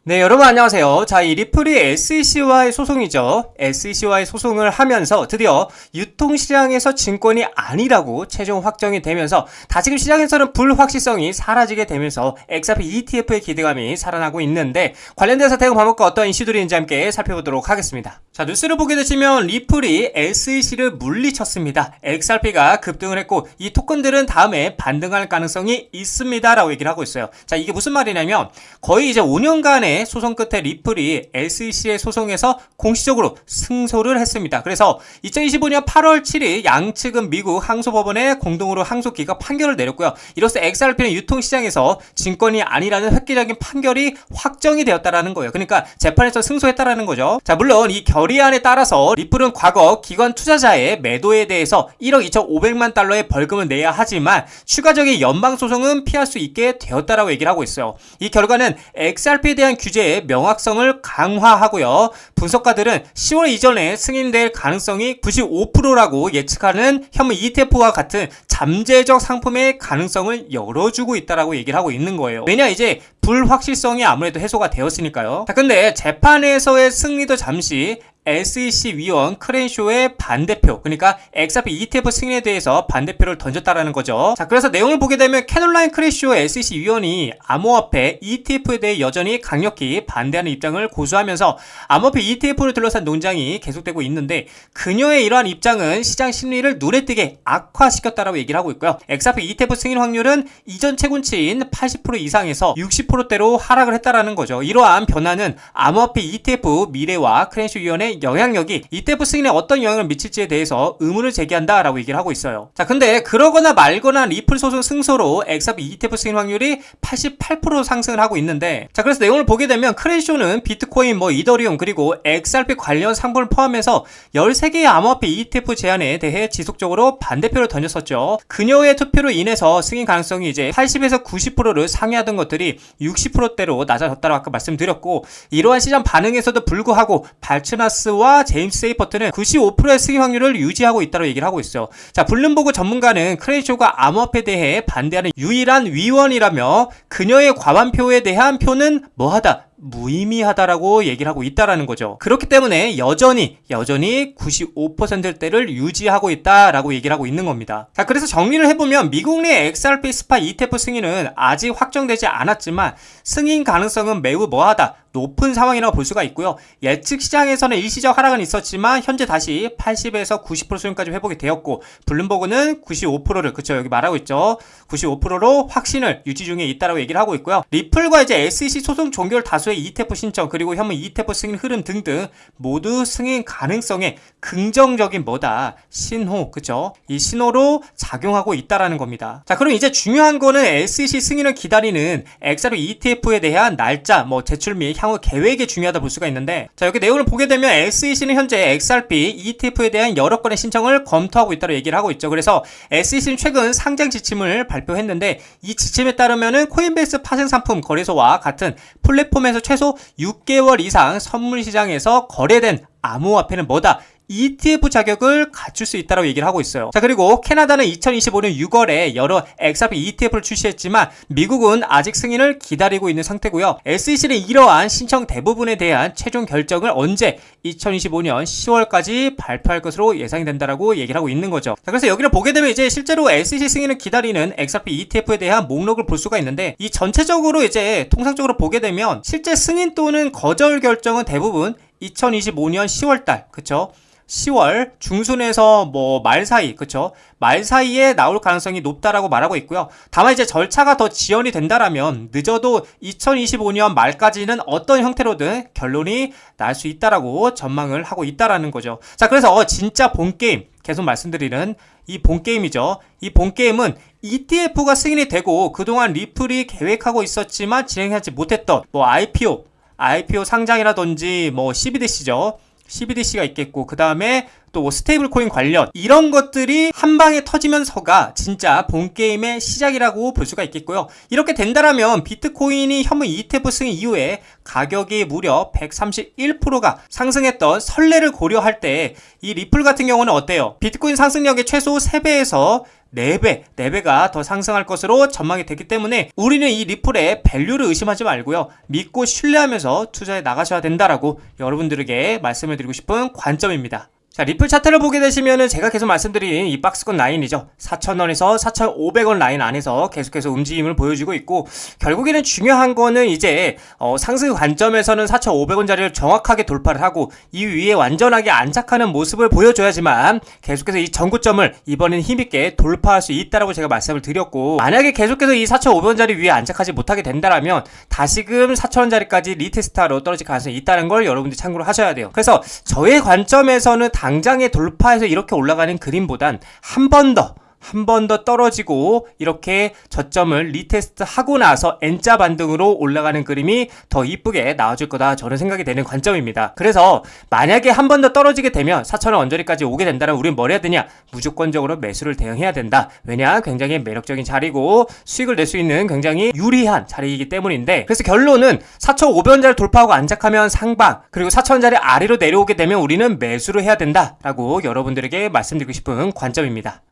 네, 여러분 안녕하세요. 자, 이 리플이 SEC와의 소송이죠. SEC와의 소송을 하면서 드디어 유통시장에서 증권이 아니라고 최종 확정이 되면서 다시금 시장에서는 불확실성이 사라지게 되면서 XRP ETF의 기대감이 살아나고 있는데 관련돼서 대응 방법과 어떤 이슈들이 있는지 함께 살펴보도록 하겠습니다. 자, 뉴스를 보게 되시면 리플이 SEC를 물리쳤습니다. XRP가 급등을 했고 이 토큰들은 다음에 반등할 가능성이 있습니다 라고 얘기를 하고 있어요. 자, 이게 무슨 말이냐면 거의 이제 5년간의 소송 끝에 리플이 SEC의 소송에서 공식적으로 승소를 했습니다. 그래서 2025년 8월 7일 양측은 미국 항소법원에 공동으로 항소 기각 판결을 내렸고요. 이로써 XRP는 유통시장에서 증권이 아니라는 획기적인 판결이 확정이 되었다라는 거예요. 그러니까 재판에서 승소했다라는 거죠. 자, 물론 이 결의안에 따라서 리플은 과거 기관 투자자의 매도에 대해서 1억 2,500만 달러의 벌금을 내야 하지만 추가적인 연방소송은 피할 수 있게 되었다라고 얘기를 하고 있어요. 이 결과는 XRP에 대한 규제의 명확성을 강화하고요. 분석가들은 10월 이전에 승인될 가능성이 95%라고 예측하는 현물 ETF와 같은 잠재적 상품의 가능성을 열어주고 있다라고 얘기를 하고 있는 거예요. 왜냐 이제 불확실성이 아무래도 해소가 되었으니까요. 자, 근데 재판에서의 승리도 잠시 SEC 위원 크렌쇼의 반대표, 그러니까 XRP ETF 승인에 대해서 반대표를 던졌다라는 거죠. 자, 그래서 내용을 보게 되면 캐롤라인 크렌쇼 SEC 위원이 암호화폐 ETF에 대해 여전히 강력히 반대하는 입장을 고수하면서 암호화폐 ETF를 둘러싼 논쟁이 계속되고 있는데 그녀의 이러한 입장은 시장 심리를 눈에 띄게 악화시켰다라고 얘기를 하고 있고요. XRP ETF 승인 확률은 이전 최고치인 80% 이상에서 60%대로 하락을 했다라는 거죠. 이러한 변화는 암호화폐 ETF 미래와 크렌쇼 위원의 영향력이 ETF 승인에 어떤 영향을 미칠지에 대해서 의문을 제기한다라고 얘기를 하고 있어요. 자, 근데 그러거나 말거나 리플 소송 승소로 XRP ETF 승인 확률이 88% 상승을 하고 있는데, 자, 그래서 내용을 보게 되면 크렌쇼는 비트코인, 이더리움 그리고 XRP 관련 상품을 포함해서 13개의 암호화폐 ETF 제안에 대해 지속적으로 반대표를 던졌었죠. 그녀의 투표로 인해서 승인 가능성이 이제 80에서 90%를 상회하던 것들이 60%대로 낮아졌다고 아까 말씀드렸고, 이러한 시장 반응에서도 불구하고 발츠나스와 제임스 세이퍼트는 95%의 승인 확률을 유지하고 있다고 얘기를 하고 있어요. 자, 블룸버그 전문가는 크렌쇼가 암호화폐에 대해 반대하는 유일한 위원이라며 그녀의 과반표에 대한 표는 뭐하다, 무의미하다라고 얘기를 하고 있다라는 거죠. 그렇기 때문에 여전히 95%대를 유지하고 있다라고 얘기를 하고 있는 겁니다. 자, 그래서 정리를 해보면 미국 내 XRP 스파 ETF 승인은 아직 확정되지 않았지만 승인 가능성은 매우 뭐하다, 높은 상황이라고 볼 수가 있고요. 예측 시장에서는 일시적 하락은 있었지만 현재 다시 80에서 90% 수준까지 회복이 되었고 블룸버그는 95%를 그쵸 여기 말하고 있죠. 95%로 확신을 유지 중에 있다라고 얘기를 하고 있고요. 리플과 이제 SEC 소송 종결 다수의 ETF 신청 그리고 현물 ETF 승인 흐름 등등 모두 승인 가능성에 긍정적인 신호, 그쵸? 이 신호로 작용하고 있다라는 겁니다. 자, 그럼 이제 중요한 거는 SEC 승인을 기다리는 XRP ETF에 대한 날짜, 제출 및 향후 계획이 중요하다 볼 수가 있는데, 자, 여기 내용을 보게 되면 SEC는 현재 XRP ETF에 대한 여러 건의 신청을 검토하고 있다고 얘기를 하고 있죠. 그래서 SEC는 최근 상장 지침을 발표했는데 이 지침에 따르면은 코인베이스 파생 상품 거래소와 같은 플랫폼에서 최소 6개월 이상 선물 시장에서 거래된 암호화폐는 ETF 자격을 갖출 수 있다고 얘기를 하고 있어요. 자, 그리고 캐나다는 2025년 6월에 여러 XRP ETF를 출시했지만 미국은 아직 승인을 기다리고 있는 상태고요. SEC는 이러한 신청 대부분에 대한 최종 결정을 언제 2025년 10월까지 발표할 것으로 예상이 된다라고 얘기를 하고 있는 거죠. 자, 그래서 여기를 보게 되면 이제 실제로 SEC 승인을 기다리는 XRP ETF에 대한 목록을 볼 수가 있는데 이 전체적으로 이제 통상적으로 보게 되면 실제 승인 또는 거절 결정은 대부분 2025년 10월달, 그쵸? 10월 중순에서 말 사이, 그쵸? 말 사이에 나올 가능성이 높다라고 말하고 있고요. 다만 이제 절차가 더 지연이 된다라면 늦어도 2025년 말까지는 어떤 형태로든 결론이 날 수 있다라고 전망을 하고 있다라는 거죠. 자, 그래서 진짜 본게임, 계속 말씀드리는 이 본게임이죠. 이 본게임은 ETF가 승인이 되고 그동안 리플이 계획하고 있었지만 진행하지 못했던 IPO 상장이라든지 CBDC죠. CBDC가 있겠고 그 다음에 또 스테이블 코인 관련 이런 것들이 한 방에 터지면서가 진짜 본게임의 시작이라고 볼 수가 있겠고요. 이렇게 된다라면 비트코인이 현물 ETF 승인 이후에 가격이 무려 131%가 상승했던 선례를 고려할 때 이 리플 같은 경우는 어때요? 비트코인 상승력의 최소 3배에서 4배가 더 상승할 것으로 전망이 됐기 때문에 우리는 이 리플의 밸류를 의심하지 말고요. 믿고 신뢰하면서 투자해 나가셔야 된다라고 여러분들에게 말씀을 드리고 싶은 관점입니다. 자, 리플 차트를 보게 되시면은 제가 계속 말씀드린 이 박스권 라인이죠. 4,000원에서 4,500원 라인 안에서 계속해서 움직임을 보여주고 있고, 결국에는 중요한 거는 이제 상승 관점에서는 4,500원짜리를 정확하게 돌파를 하고 이 위에 완전하게 안착하는 모습을 보여줘야지만 계속해서 이 전고점을 이번엔 힘있게 돌파할 수 있다라고 제가 말씀을 드렸고, 만약에 계속해서 이 4,500원짜리 위에 안착하지 못하게 된다라면 다시금 4,000원짜리까지 리테스트하러 떨어질 가능성이 있다는 걸 여러분들이 참고를 하셔야 돼요. 그래서 저의 관점에서는 당장에 돌파해서 이렇게 올라가는 그림보단 한 번 더 떨어지고 이렇게 저점을 리테스트 하고 나서 N자 반등으로 올라가는 그림이 더 이쁘게 나와줄 거다 저는 생각이 되는 관점입니다. 그래서 만약에 한 번 더 떨어지게 되면 4,000원 언저리까지 오게 된다면 우리는 뭘 해야 되냐? 무조건적으로 매수를 대응해야 된다. 왜냐? 굉장히 매력적인 자리고 수익을 낼 수 있는 굉장히 유리한 자리이기 때문인데, 그래서 결론은 4,500원짜리 돌파하고 안착하면 상방, 그리고 4,000원짜리 아래로 내려오게 되면 우리는 매수를 해야 된다라고 여러분들에게 말씀드리고 싶은 관점입니다.